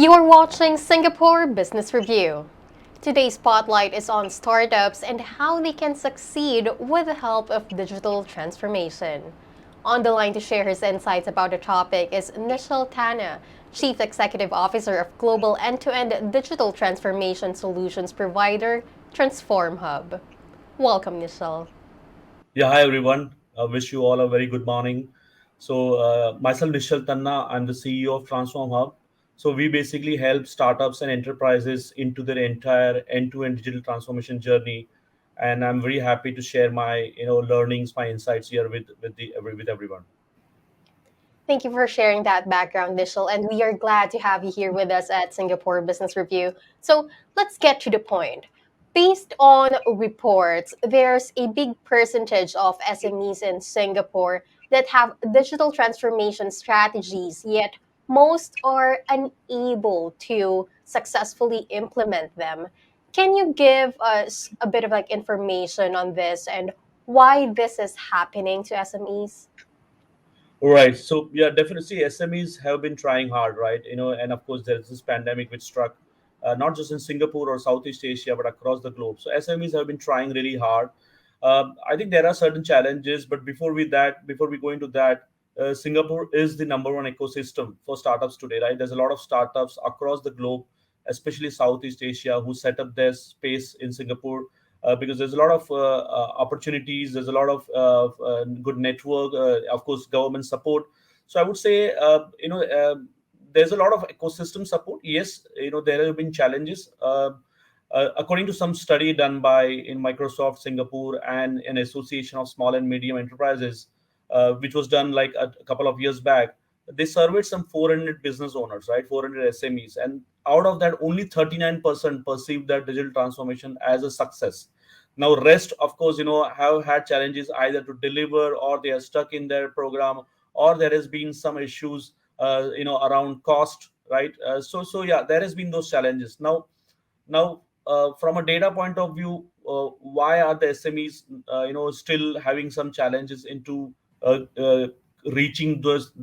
You're watching Singapore Business Review. Today's spotlight is on startups and how they can succeed with the help of digital transformation. On the line to share his insights about the topic is Nischal Tanna, Chief Executive Officer of global end-to-end digital transformation solutions provider TransformHub. Welcome, Nischal. Yeah, hi everyone. I wish you all a very good morning. Myself, Nischal Tanna, I'm the CEO of TransformHub. So, we basically help startups and enterprises into their entire end-to-end digital transformation journey. And I'm very happy to share my, learnings, my insights here with everyone. Thank you for sharing that background, Nischal, and we are glad to have you here with us at Singapore Business Review. So let's get to the point. Based on reports, there's a big percentage of SMEs in Singapore that have digital transformation strategies, yet most are unable to successfully implement them. Can you give us a bit of information on this and why this is happening to SMEs? All right. So yeah, definitely SMEs have been trying hard, right? And of course there's this pandemic which struck not just in Singapore or Southeast Asia, but across the globe. So SMEs have been trying really hard. I think there are certain challenges, but before we go into that, Singapore is the number one ecosystem for startups today, right? There's a lot of startups across the globe, especially Southeast Asia, who set up their space in Singapore because there's a lot of opportunities. There's a lot of good network, of course, government support. So I would say, there's a lot of ecosystem support. Yes, there have been challenges. According to some study done by in Microsoft Singapore and an association of small and medium enterprises, which was done like a couple of years back, they surveyed some 400 business owners, right? 400 SMEs, and out of that, only 39% perceived that digital transformation as a success. Now, rest, of course, have had challenges either to deliver, or they are stuck in their program, or there has been some issues, around cost, right? So yeah, there has been those challenges. Now, from a data point of view, why are the SMEs, still having some challenges into reaching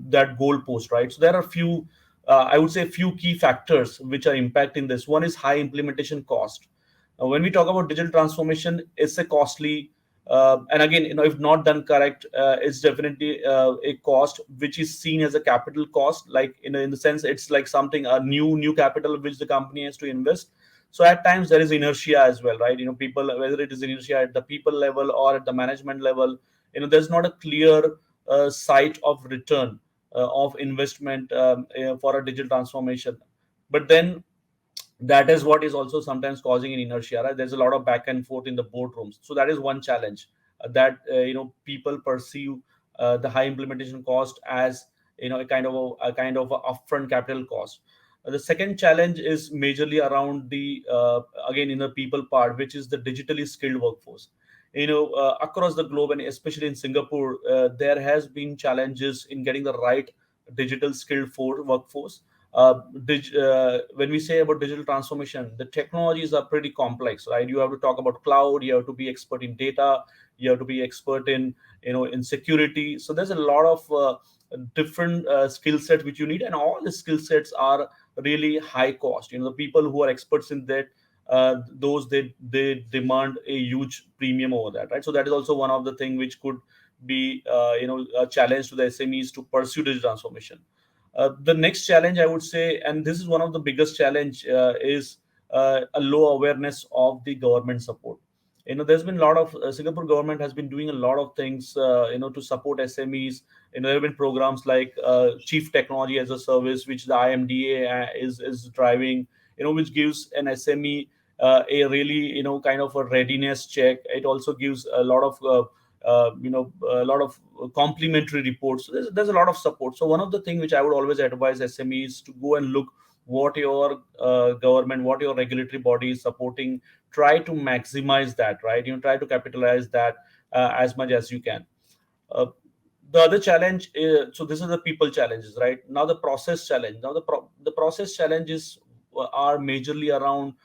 that goal post, right? So there are few, I would say, few key factors which are impacting this. One is high implementation cost. When we talk about digital transformation, it's a costly, and again, if not done correct, it's definitely a cost which is seen as a capital cost, like in the sense it's like something a new capital which the company has to invest. So at times there is inertia as well, right? People, whether it is inertia at the people level or at the management level, there's not a clear sight of return of investment for a digital transformation. But then that is what is also sometimes causing an inertia, right? There's a lot of back and forth in the boardrooms. So that is one challenge, that people perceive the high implementation cost as a kind of a upfront capital cost. The second challenge is majorly around the again in the people part, which is the digitally skilled workforce. Across the globe and especially in Singapore, there has been challenges in getting the right digital skilled workforce. When we say about digital transformation, the technologies are pretty complex, right? You have to talk about cloud, you have to be expert in data, you have to be expert in security. So there's a lot of different skill sets which you need, and all the skill sets are really high cost. The people who are experts in that, those they demand a huge premium over that, right? So that is also one of the thing which could be a challenge to the SMEs to pursue digital transformation. The next challenge, I would say, and this is one of the biggest challenge, is a low awareness of the government support. There's been a lot of Singapore government has been doing a lot of things, to support SMEs. There have been programs like Chief Technology as a Service, which the IMDA is driving. Which gives an SME a really, kind of a readiness check. It also gives a lot of a lot of complimentary reports. So there's a lot of support. So one of the things which I would always advise SMEs to go and look what your government, what your regulatory body is supporting. Try to maximize that, right? Try to capitalize that as much as you can. Uh, the other challenge is, so this is the people challenges, right? Now the process challenge. Now the process challenges are majorly around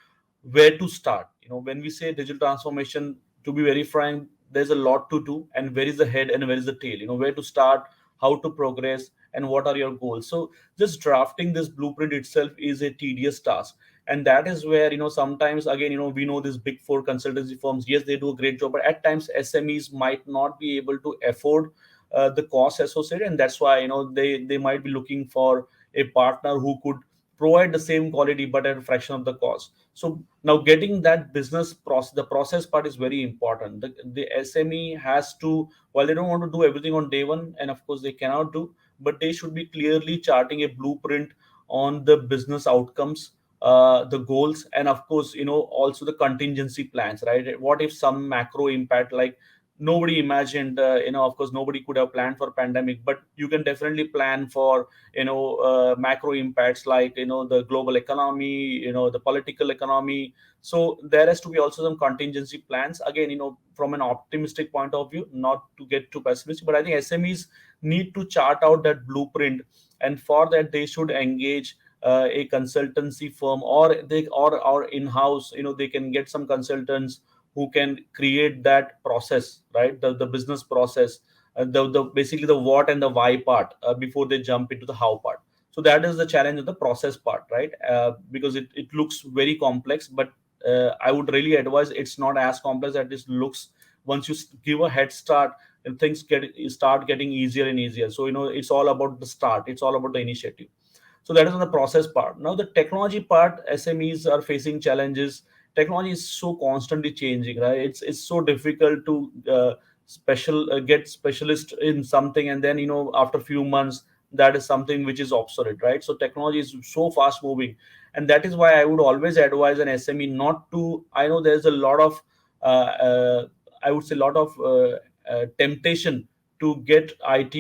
where to start. When we say digital transformation, to be very frank, there's a lot to do, and where is the head and where is the tail? Where to start, how to progress, and what are your goals. So just drafting this blueprint itself is a tedious task. And that is where, sometimes, again, we know these big four consultancy firms, yes, they do a great job, but at times SMEs might not be able to afford the cost associated, and that's why, they might be looking for a partner who could provide the same quality but at a fraction of the cost. So now getting that business process, the process part is very important. The SME has to, while they don't want to do everything on day one, and of course they cannot do, but they should be clearly charting a blueprint on the business outcomes, the goals, and of course, also the contingency plans, right? What if some macro impact, like nobody imagined, of course nobody could have planned for pandemic, but you can definitely plan for, macro impacts, like, the global economy, the political economy. So there has to be also some contingency plans, again, from an optimistic point of view, not to get too pessimistic, but I think SMEs need to chart out that blueprint, and for that they should engage a consultancy firm, or they or in-house, they can get some consultants who can create that process, right? The business process, the basically the what and the why part, before they jump into the how part. So that is the challenge of the process part, right? Because it looks very complex, but I would really advise it's not as complex as it looks. Once you give a head start, and things start getting easier and easier. So it's all about the start, it's all about the initiative. So that is on the process part. Now the technology part, SMEs are facing challenges. Technology is so constantly changing, right? It's so difficult to get specialist in something, and then after a few months that is something which is obsolete, right? So technology is so fast moving, and that is why I would always advise an SME not to. I know there's a lot of I would say a lot of temptation to get IT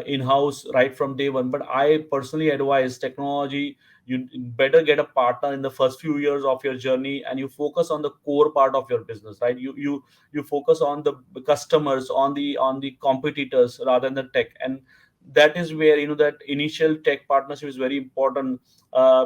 in-house right from day one. But I personally advise technology. You better get a partner in the first few years of your journey, and you focus on the core part of your business, right? You focus on the customers, on the competitors rather than the tech, and that is where that initial tech partnership is very important,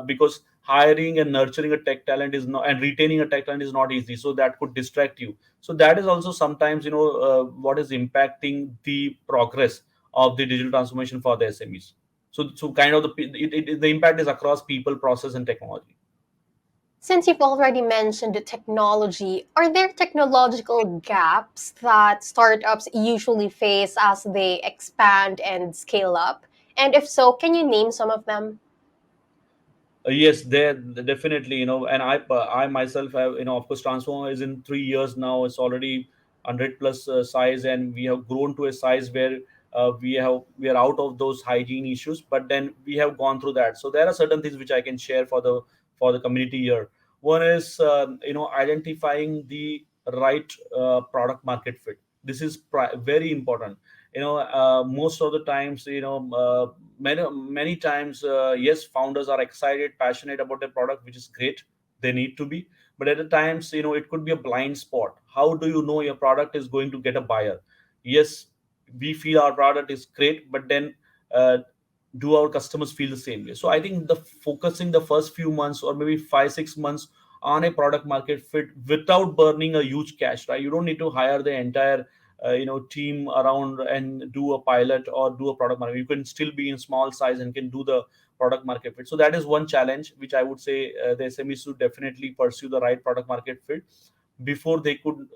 because hiring and nurturing a tech talent is not, and retaining a tech talent is not easy. So that could distract you. So that is also sometimes what is impacting the progress of the digital transformation for the SMEs. So kind of the impact is across people, process, and technology. Since you've already mentioned the technology, are there technological gaps that startups usually face as they expand and scale up? And if so, can you name some of them? Yes, there definitely, and I myself have, of course, Transform is in 3 years now. It's already 100 plus size, and we have grown to a size where we are out of those hygiene issues. But then we have gone through that. So there are certain things which I can share for the community here. One is identifying the right product market fit. This is very important. Most of the times, many times, yes, founders are excited, passionate about their product, which is great. They need to be, but at the times, it could be a blind spot. How do you know your product is going to get a buyer? Yes, we feel our product is great, but then uh, do our customers feel the same way? So I think the focusing the first few months, or maybe 5 6 months, on a product market fit without burning a huge cash, right? You don't need to hire the entire team around and do a pilot or do a product market. You can still be in small size and can do the product market fit. So that is one challenge which I would say the SMEs should definitely pursue the right product market fit before they could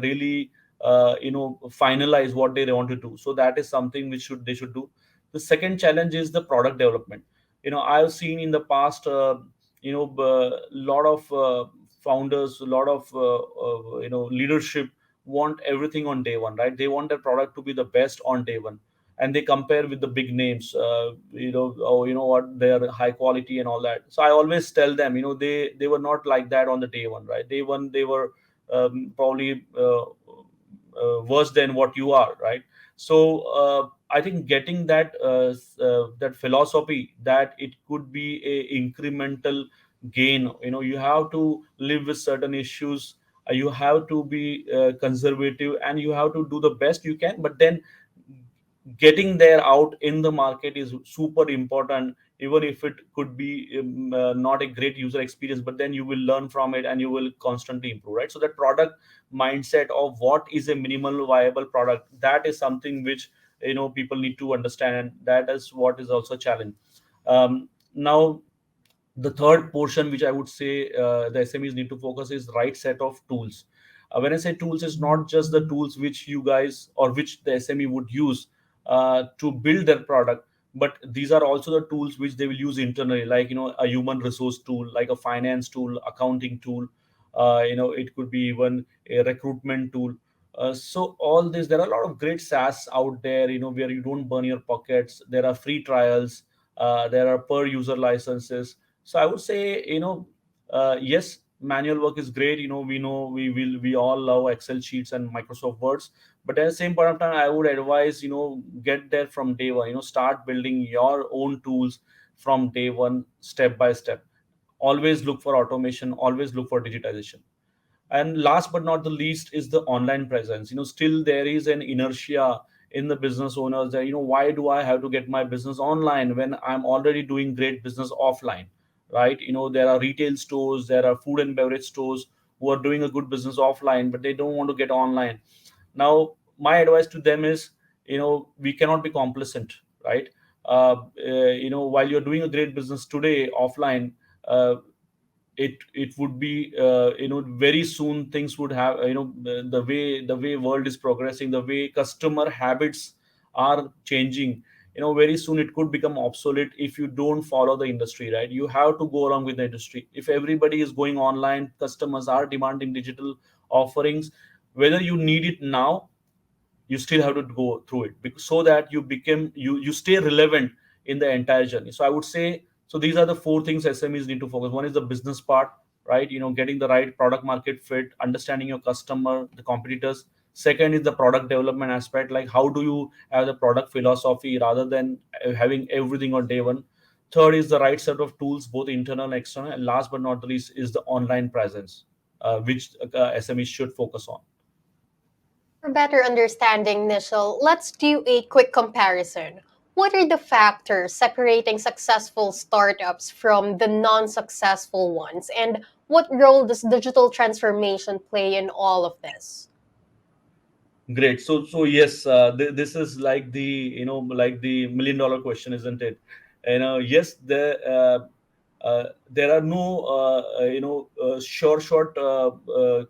really finalize what they want to do. So that is something which should they should do. The second challenge is the product development. I've seen in the past, a lot of founders, a lot of leadership want everything on day one, right? They want their product to be the best on day one, and they compare with the big names, oh, you know what, they're high quality and all that. So I always tell them, they were not like that on the day one, right? They were probably worse than what you are, right? So I think getting that philosophy, that it could be a incremental gain. You have to live with certain issues. You have to be conservative, and you have to do the best you can, but then getting there out in the market is super important, even if it could be not a great user experience, but then you will learn from it and you will constantly improve, right? So that product mindset of what is a minimal viable product, that is something which people need to understand, and that is what is also a challenge. Now, the third portion which I would say the SMEs need to focus is right set of tools. When I say tools, it's not just the tools which you guys or which the SME would use to build their product, but these are also the tools which they will use internally, like a human resource tool, like a finance tool, accounting tool. It could be even a recruitment tool. So all this, there are a lot of great SaaS out there, where you don't burn your pockets. There are free trials. There are per user licenses. So I would say, yes, manual work is great. We know we all love Excel sheets and Microsoft Words, but at the same point of time, I would advise, get there from day one. Start building your own tools from day one, step by step. Always look for automation. Always look for digitization. And last but not the least is the online presence. Still there is an inertia in the business owners that, why do I have to get my business online when I'm already doing great business offline, right? There are retail stores, there are food and beverage stores who are doing a good business offline, but they don't want to get online. Now, my advice to them is, we cannot be complacent, right? While you're doing a great business today offline, uh, it would be, very soon things would have, the way world is progressing, the way customer habits are changing, very soon it could become obsolete if you don't follow the industry, right? You have to go along with the industry. If everybody is going online, customers are demanding digital offerings, whether you need it now, you still have to go through it, because so that you stay relevant in the entire journey. So I would say, so these are the four things SMEs need to focus. One is the business part, right? Getting the right product market fit, understanding your customer, the competitors. Second is the product development aspect, like how do you have the product philosophy rather than having everything on day one. Third is the right set of tools, both internal and external. And last but not the least is the online presence, which SMEs should focus on. For better understanding, Nischal, let's do a quick comparison. What are the factors separating successful startups from the non successful ones? And what role does digital transformation play in all of this? Great. So yes, this is like the million-dollar question, isn't it? Yes, there are no short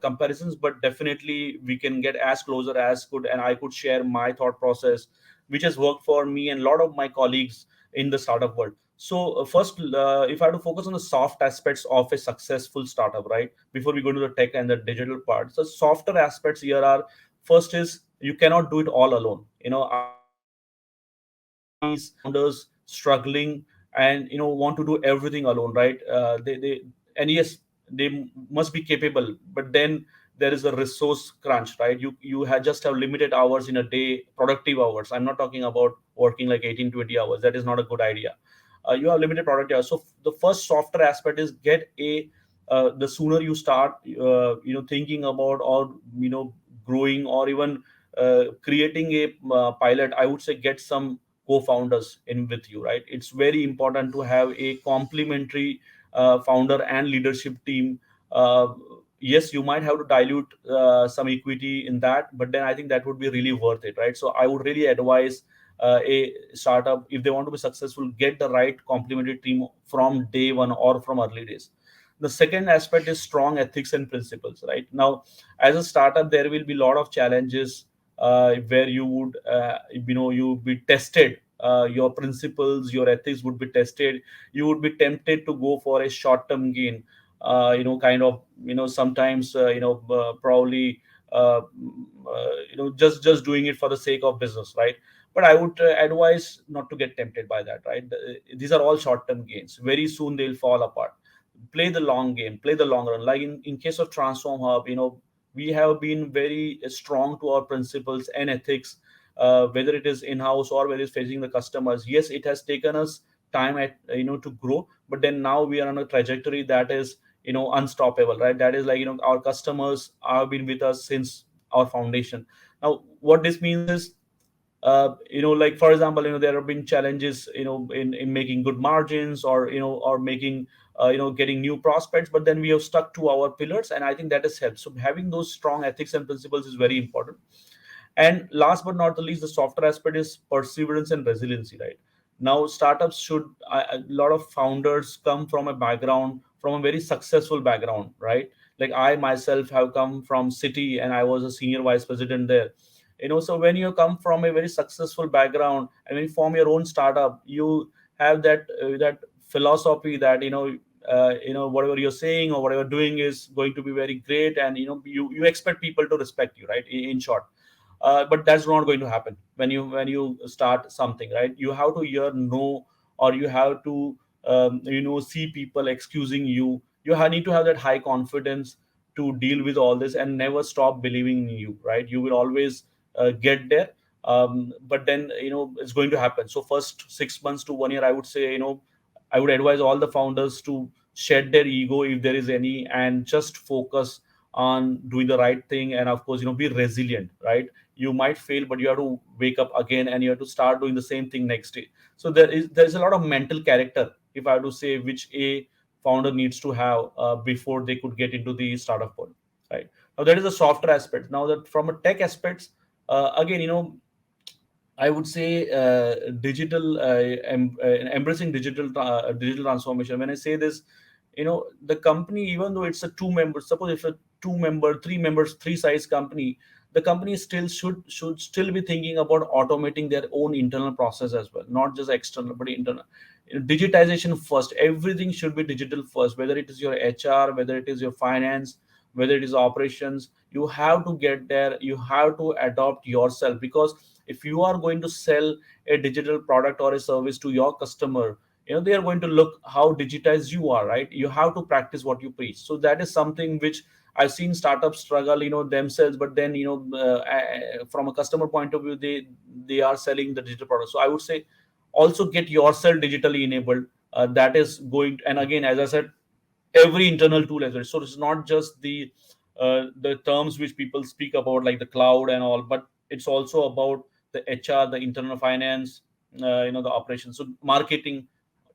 comparisons, but definitely we can get as closer as could, and I could share my thought process, which has worked for me and a lot of my colleagues in the startup world. So first, if I have to focus on the soft aspects of a successful startup, right? Before we go to the tech and the digital part, so softer aspects here are: first is you cannot do it all alone. I have seen founders struggling and want to do everything alone, right? They and yes, they must be capable, but then there is a resource crunch, right? Just have limited hours in a day, productive hours. I'm not talking about working like 18-20 hours. That is not a good idea. You have limited productive hours. So the first softer aspect is get a the sooner you start thinking about, or growing, or even creating a pilot, I would say get some co-founders in with you, right? It's very important to have a complementary founder and leadership team. uh, yes, you might have to dilute some equity in that, but then I think that would be really worth it, right? So I would really advise a startup, if they want to be successful, get the right complementary team from day one or from early days. The second aspect is strong ethics and principles, right? Now, as a startup, there will be a lot of challenges where you would you be tested, your principles, your ethics would be tested. You would be tempted to go for a short term gain, kind of, sometimes probably just doing it for the sake of business, right? But I would advise not to get tempted by that, right? These are all short term gains. Very soon they'll fall apart. Play the long game, play the long run. Like in case of TransformHub, we have been very strong to our principles and ethics, whether it is in-house or whether it's facing the customers. Yes, it has taken us time to grow, but then now we are on a trajectory that is unstoppable, right? That is like, our customers have been with us since our foundation. Now, what this means is, like for example, there have been challenges, in making good margins, or or making getting new prospects, but then we have stuck to our pillars, and I think that has helped. So having those strong ethics and principles is very important. And last but not the least, the softer aspect is perseverance and resiliency, right? Now startups should, a lot of founders come from a background, from a very successful background, right? Like I myself have come from City and I was a senior vice president there. So when you come from a very successful background and when you form your own startup, you have that philosophy that whatever you're saying or whatever doing is going to be very great, and you expect people to respect you, right? In short, but that's not going to happen when you start something, right? You have to hear no, or you have to see people excusing you. Need to have that high confidence to deal with all this and never stop believing in you, right? You will always get there. But then it's going to happen. So first 6 months to 1 year, I would say, I would advise all the founders to shed their ego if there is any, and just focus on doing the right thing, and of course be resilient, right? You might fail, but you have to wake up again and you have to start doing the same thing next day. So there's a lot of mental character, if I have to say, which a founder needs to have before they could get into the startup world, right? Now that is the softer aspect. Now that from a tech aspects, again, I would say embracing digital transformation. When I say this, the company, even though it's a two member, suppose if a two member, three members, three size company, the company still should still be thinking about automating their own internal process as well, not just external but internal. Digitization first. Everything should be digital first. Whether it is your HR, whether it is your finance, whether it is operations, you have to get there. You have to adopt yourself, because if you are going to sell a digital product or a service to your customer, they are going to look how digitized you are, right? You have to practice what you preach. So that is something which I've seen startups struggle, themselves, but then from a customer point of view, they are selling the digital product. So I would say also get yourself digitally enabled. That is going and again, as I said, every internal tool as well. So it's not just the terms which people speak about, like the cloud and all, but it's also about the HR, the internal finance, the operations. So marketing,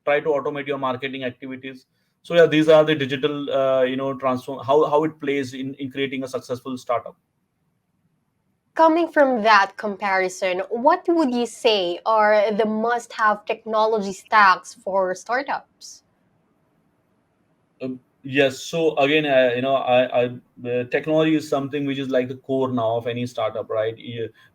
try to automate your marketing activities. So yeah, these are the digital, transform, how it plays in creating a successful startup. Coming from that comparison, what would you say are the must-have technology stacks for startups? Yes. So again, technology is something which is like the core now of any startup, right?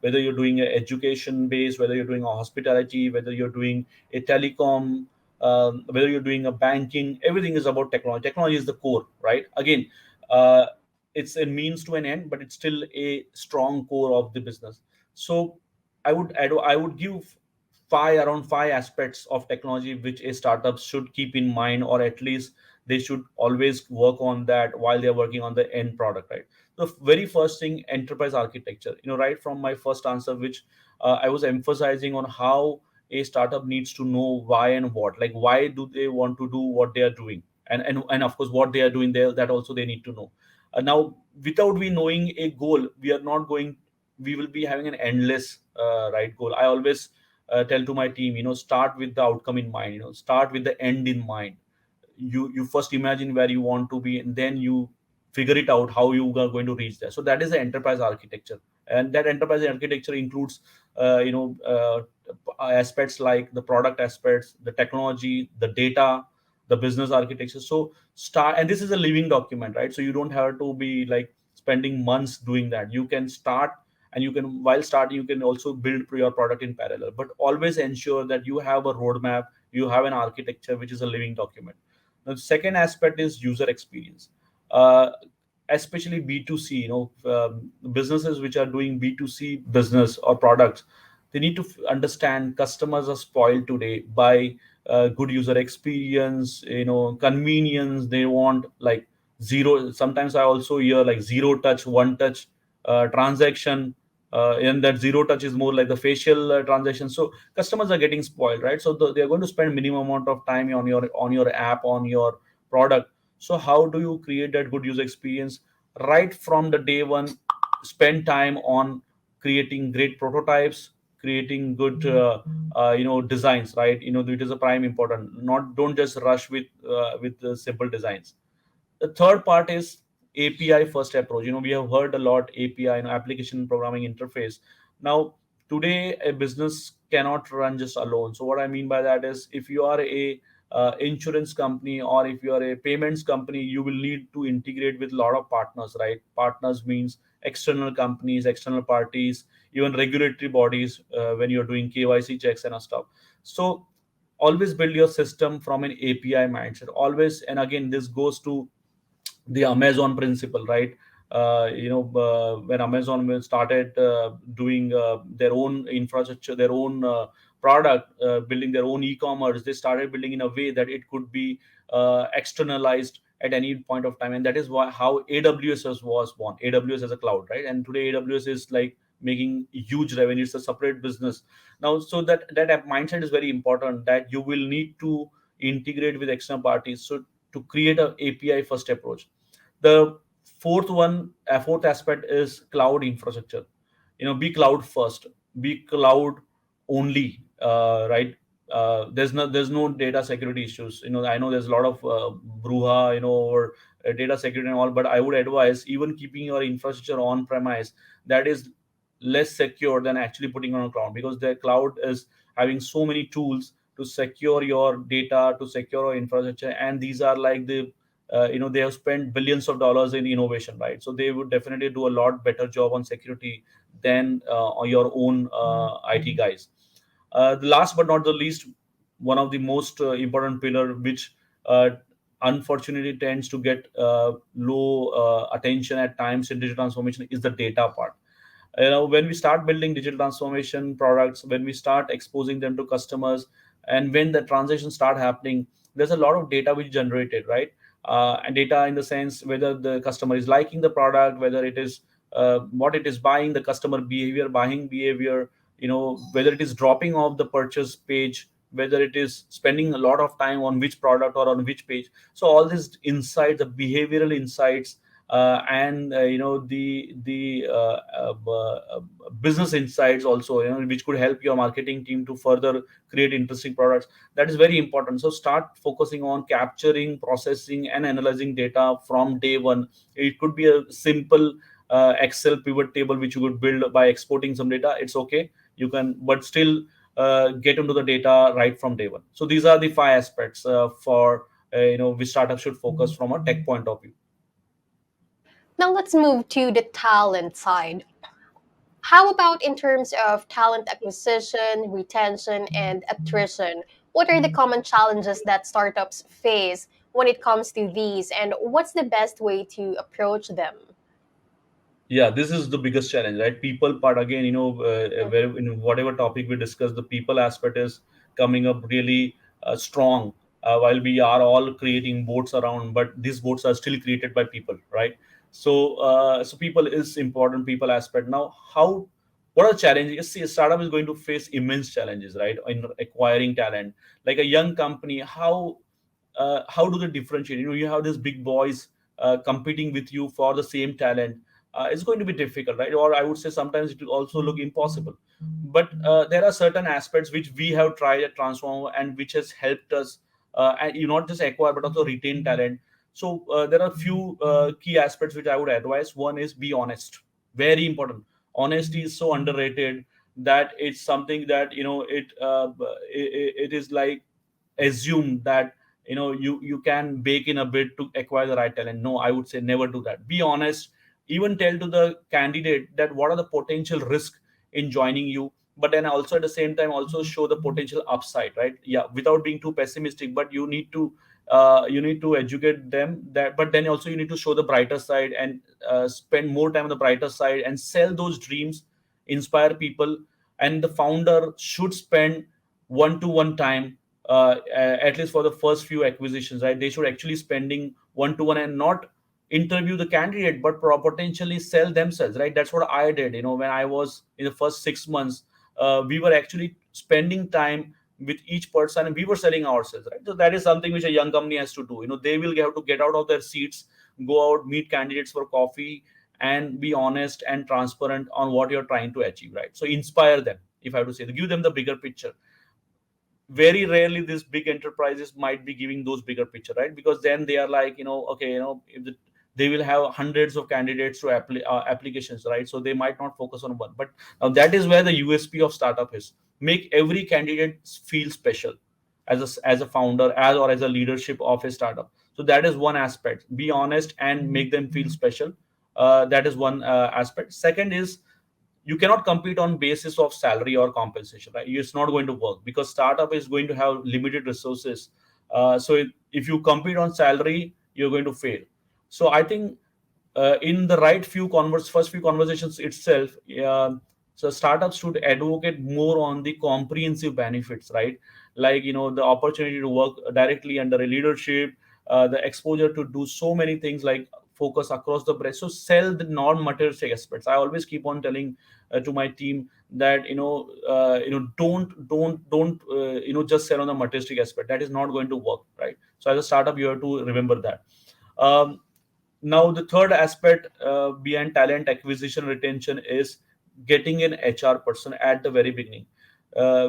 Whether you're doing a education base, whether you're doing a hospitality, whether you're doing a telecom, whether you're doing a banking, everything is about technology. Technology is the core, right? Again, uh, it's a means to an end, but it's still a strong core of the business. So I would give around five aspects of technology which a startup should keep in mind, or at least they should always work on that while they're working on the end product, right? The very first thing, enterprise architecture. Right from my first answer, which I was emphasizing on how a startup needs to know why and what, like why do they want to do what they are doing, and of course what they are doing there, that also they need to know. Now without we knowing a goal, we are not going, we will be having an endless right goal. I always tell to my team, start with the outcome in mind, start with the end in mind. You first imagine where you want to be, and then you figure it out how you are going to reach there. So that is the enterprise architecture, and that enterprise architecture includes aspects like the product aspects, the technology, the data, the business architecture. So start, and this is a living document, right? So you don't have to be like spending months doing that. You can start, and you can, while starting, you can also build your product in parallel, but always ensure that you have a roadmap, you have an architecture which is a living document. The second aspect is user experience, uh, especially B2C. Businesses which are doing B2C business or products, they need to understand customers are spoiled today by good user experience, convenience. They want like zero. Sometimes I also hear like zero touch, one touch transaction, and that zero touch is more like the facial transaction. So customers are getting spoiled, right? So they are going to spend minimum amount of time on your app, on your product. So how do you create that good user experience right from the day one? Spend time on creating great prototypes, creating good designs, right? It is a prime important. Not, don't just rush with the simple designs. The third part is API first approach. We have heard a lot API, application programming interface. Now, today a business cannot run just alone. So what I mean by that is, if you are a insurance company, or if you are a payments company, you will need to integrate with a lot of partners, right? Partners means external companies, external parties, even regulatory bodies, when you're doing KYC checks and stuff. So always build your system from an API mindset. Always, and again, this goes to the Amazon principle, right? When Amazon started doing their own infrastructure, their own product, building their own e-commerce, they started building in a way that it could be externalized at any point of time, and that is why how AWS was born. AWS as a cloud, right? And today AWS is like making huge revenue. It's a separate business now. So that mindset is very important, that you will need to integrate with external parties. So to create a API first approach. The fourth aspect is cloud infrastructure. Be cloud first, be cloud only, right? There's no data security issues. I know there's a lot of bruha, or data security and all, but I would advise even keeping your infrastructure on premise. That is less secure than actually putting on a cloud, because the cloud is having so many tools to secure your data, to secure your infrastructure, and these are like they have spent billions of dollars in innovation, right? So they would definitely do a lot better job on security than on your own IT guys. The last but not the least, one of the most important pillar, which uh, unfortunately tends to get low attention at times in digital transformation, is the data part. When we start building digital transformation products, when we start exposing them to customers, and when the transition start happening, there's a lot of data which generated, right? And data in the sense whether the customer is liking the product, whether it is what it is buying, the customer behavior, buying behavior, whether it is dropping off the purchase page, whether it is spending a lot of time on which product or on which page. So all these insights, the behavioral insights, and business insights also, which could help your marketing team to further create interesting products. That is very important. So start focusing on capturing, processing, and analyzing data from day one. It could be a simple Excel pivot table which you could build by exporting some data. It's okay, you can, but still get into the data right from day one. So these are the five aspects for which startup should focus from a tech point of view. Now let's move to the talent side. How about in terms of talent acquisition, retention, and attrition? What are the common challenges that startups face when it comes to these, and what's the best way to approach them? Yeah, this is the biggest challenge, right? People part again, Mhm. where in whatever topic we discuss, the people aspect is coming up really strong. While we are all creating boats around, but these boats are still created by people, right? So people is important, people aspect. Now, what are the challenges? See, a startup is going to face immense challenges, right, in acquiring talent. Like a young company, how do they differentiate? You have these big boys competing with you for the same talent. It's going to be difficult, right? Or I would say sometimes it will also look impossible. But there are certain aspects which we have tried at Transform, and which has helped us, and you not just acquire but also retain talent. So there are a few key aspects which I would advise. One is be honest, very important. Honesty is so underrated that it's something that it is like assume that you can bake in a bit to acquire the right talent. No, I would say never do that. Be honest. Even tell to the candidate that what are the potential risk in joining you, but then also at the same time also show the potential upside, right? Yeah, without being too pessimistic, but you need to educate them that, but then also you need to show the brighter side, and spend more time on the brighter side and sell those dreams, inspire people. And the founder should spend one-to-one time, at least for the first few acquisitions, right? They should actually spending one-to-one and not interview the candidate, but potentially sell themselves, right? That's what I did. When I was in the first 6 months, we were actually spending time with each person, and we were selling ourselves, right? So that is something which a young company has to do. They will have to get out of their seats, go out, meet candidates for coffee, and be honest and transparent on what you're trying to achieve, right? So inspire them, if I have to say, give them the bigger picture. Very rarely these big enterprises might be giving those bigger picture, right? Because then they are like, okay, if they will have hundreds of candidates to applications, right? So they might not focus on one. But now that is where the USP of startup is: make every candidate feel special as a founder, as or as a leadership of a startup. So that is one aspect: be honest and make them feel special. That is one aspect. Second is, you cannot compete on basis of salary or compensation, right? It's not going to work, because startup is going to have limited resources. If you compete on salary, you're going to fail. So I think, in the right first few conversations itself, so startups should advocate more on the comprehensive benefits, right? Like, the opportunity to work directly under a leadership, the exposure to do so many things, like focus across the breadth. So sell the non-materialistic aspects. I always keep on telling to my team that, don't just sell on the materialistic aspect. That is not going to work, right? So as a startup, you have to remember that. um, Now, the third aspect behind talent acquisition retention is getting an HR person at the very beginning.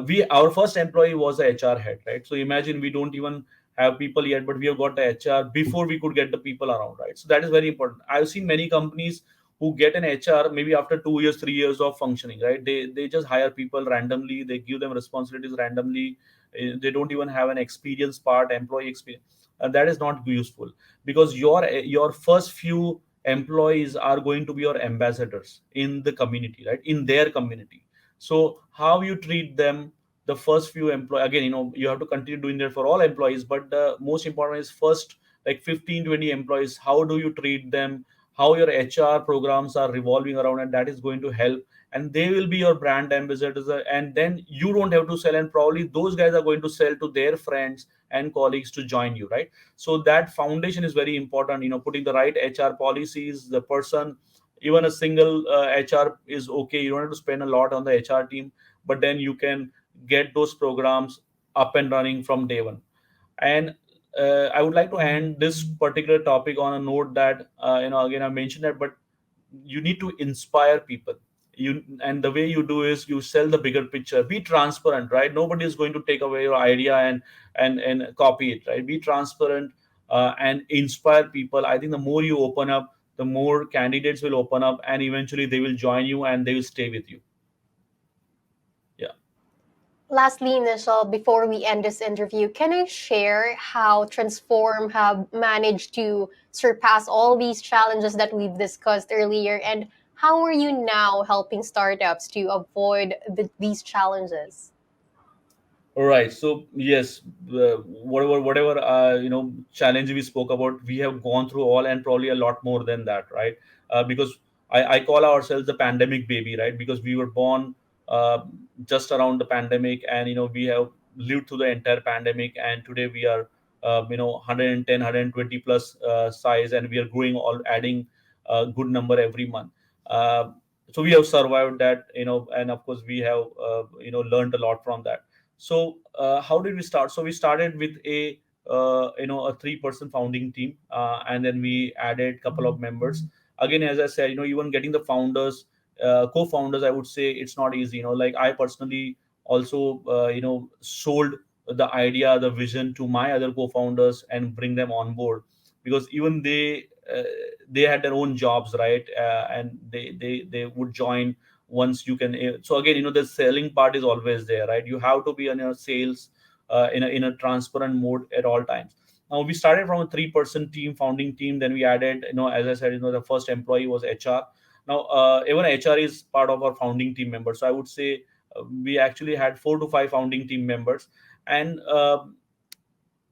We Our first employee was a HR head, right? So imagine, we don't even have people yet, but we have got the HR before we could get the people around, right? So that is very important. I've seen many companies who get an HR maybe after 2 years, 3 years of functioning, right? They just hire people randomly, they give them responsibilities randomly. They don't even have an experience part, employee experience, and that is not useful, because your first few employees are going to be your ambassadors in the community, right? In their community. So how you treat them, the first few employees, again, you have to continue doing that for all employees, but the most important is first, like 15, 20 employees, how do you treat them, how your HR programs are revolving around, and that is going to help. And they will be your brand ambassadors, and then you don't have to sell, and probably those guys are going to sell to their friends and colleagues to join you, right? So that foundation is very important. Putting the right HR policies, the person, even a single HR is okay. You don't have to spend a lot on the HR team, but then you can get those programs up and running from day one. And I would like to end this particular topic on a note that, again, I mentioned that, but you need to inspire people. And the way you do is you sell the bigger picture. Be transparent, right? Nobody is going to take away your idea and copy it, right? Be transparent, and inspire people. I think the more you open up, the more candidates will open up, and eventually they will join you and they will stay with you. Yeah. Lastly, Nischal, before we end this interview, can I share how Transform have managed to surpass all these challenges that we've discussed earlier? And how are you now helping startups to avoid these challenges? All right. So yes, whatever challenge we spoke about, we have gone through all, and probably a lot more than that, right? Because I call ourselves the pandemic baby, right? Because we were born uh, just around the pandemic, and we have lived through the entire pandemic, and today we are 110, plus size, and we are growing, all adding a good number every month. Uh, so we have survived that, and of course we have learned a lot from that. So how did we start? So we started with a 3-person founding team, and then we added a couple of members. Again, as I said, even getting the founders, co-founders, I would say it's not easy. Like I personally also sold the idea, the vision to my other co-founders and bring them on board, because even they had their own jobs, right? And they would join once you can. So again, the selling part is always there, right? You have to be on your sales in a transparent mode at all times. Now we started from a 3-person team, founding team. Then we added, as I said, the first employee was HR. Now even HR is part of our founding team members. So I would say we actually had 4 to 5 founding team members. And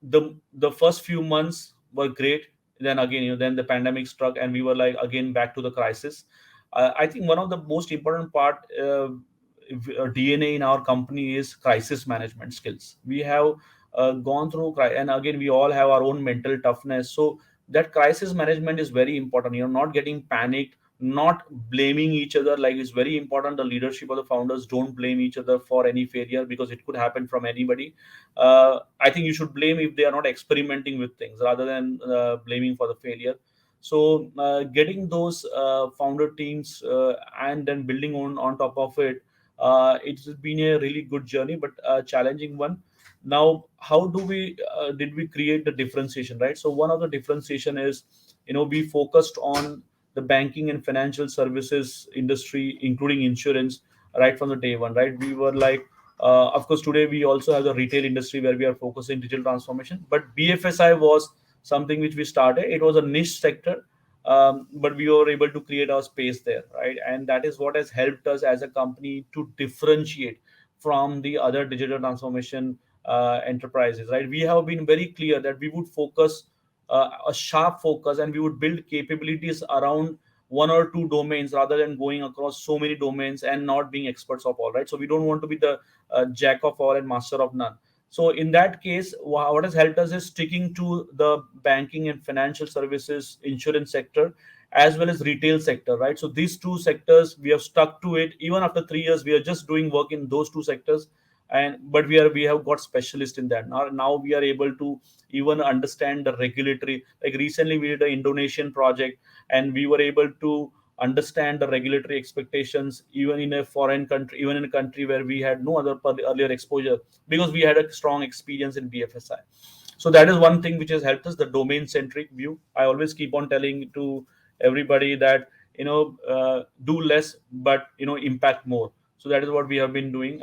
the first few months were great. Then again, then the pandemic struck, and we were like again back to the crisis. I think one of the most important part, DNA in our company, is crisis management skills. We have gone through and again, we all have our own mental toughness. So that crisis management is very important. Not getting panicked, not blaming each other. Like, it's very important, the leadership of the founders don't blame each other for any failure, because it could happen from anybody. I think you should blame if they are not experimenting with things, rather than blaming for the failure. So getting those founder teams, and then building on top of it, it's been a really good journey, but a challenging one. Now, how do we did we create the differentiation, right? So one of the differentiation is, we focused on the banking and financial services industry, including insurance, right from the day one, right? We were like, of course, today we also have the retail industry where we are focusing digital transformation. But BFSI was something which we started. It was a niche sector, but we were able to create our space there, right? And that is what has helped us as a company to differentiate from the other digital transformation enterprises, right? We have been very clear that we would focus a sharp focus, and we would build capabilities around one or two domains rather than going across so many domains and not being experts of all, right? So we don't want to be the jack of all and master of none. So in that case, what has helped us is sticking to the banking and financial services, insurance sector, as well as retail sector, right? So these two sectors, we have stuck to it. Even after 3 years, we are just doing work in those two sectors, and but we have got specialists in that. Now we are able to even understand the regulatory. Like recently, we did an Indonesian project, and we were able to understand the regulatory expectations even in a foreign country, even in a country where we had no other earlier exposure, because we had a strong experience in BFSI. So that is one thing which has helped us, the domain centric view. I always keep on telling to everybody that do less but impact more. So that is what we have been doing,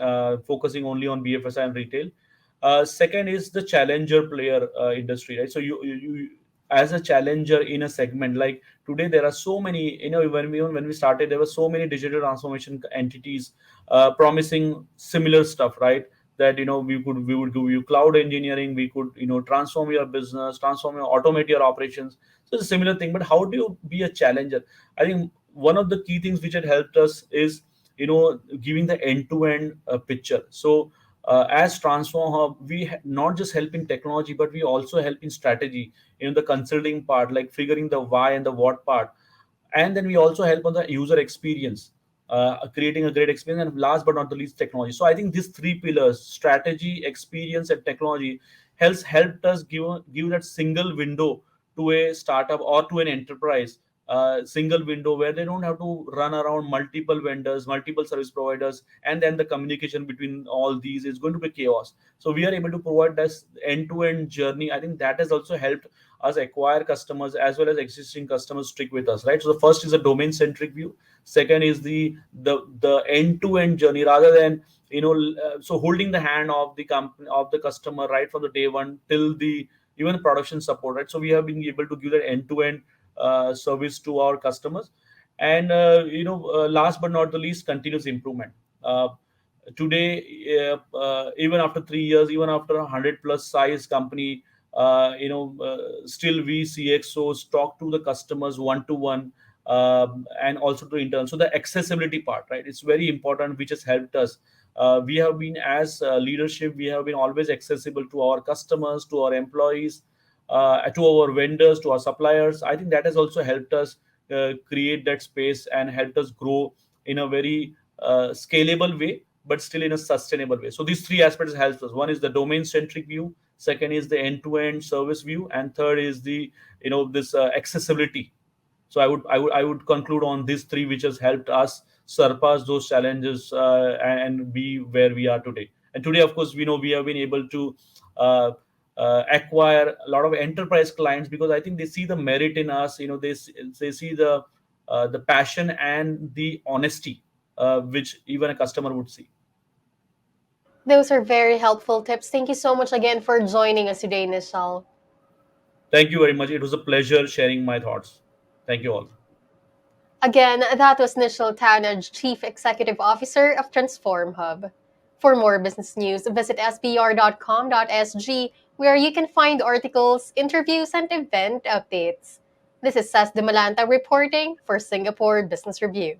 focusing only on BFSI and retail. Second is the challenger player industry, right? So you as a challenger in a segment, like today there are so many, when we started, there were so many digital transformation entities promising similar stuff, right? That we would give you cloud engineering, we could transform your business, transform your automate your operations. So it's a similar thing, but how do you be a challenger? I think one of the key things which had helped us is giving the end-to-end picture. So as TransformHub, we not just help in technology, but we also help in strategy, the consulting part, like figuring the why and the what part. And then we also help on the user experience, creating a great experience, and last but not the least, technology. So I think these three pillars, strategy, experience, and technology, has helped us give that single window to a startup or to an enterprise, single window where they don't have to run around multiple vendors, multiple service providers, and then the communication between all these is going to be chaos. So we are able to provide this end-to-end journey. I think that has also helped us acquire customers as well as existing customers stick with us, right? So the first is a domain centric view. Second is the end to end journey, rather than so holding the hand of the company, of the customer, right from the day one till the even production support, right? So we have been able to give that end to end service to our customers. And last but not the least, continuous improvement. Today, even after 3 years, even after 100 plus size company, still we CXOs talk to the customers one to one, and also to intern. So the accessibility part, right, it's very important, which has helped us. We have been, as leadership, we have been always accessible to our customers, to our employees, to our vendors, to our suppliers. I think that has also helped us create that space and helped us grow in a very scalable way, but still in a sustainable way. So these three aspects helps us. One is the domain centric view, second is the end to end service view, and third is the this accessibility. So I would conclude on these three, which has helped us surpass those challenges, and be where we are today. And today, of course, we know we have been able to uh, acquire a lot of enterprise clients, because I think they see the merit in us. They see the passion and the honesty, which even a customer would see. Those are very helpful tips. Thank you so much again for joining us today, Nishal. Thank you very much. It was a pleasure sharing my thoughts. Thank you all. Again, that was Nischal Tanna, Chief Executive Officer of TransformHub. For more business news, visit sbr.com.sg, where you can find articles, interviews, and event updates. This is Sas de Malanta reporting for Singapore Business Review.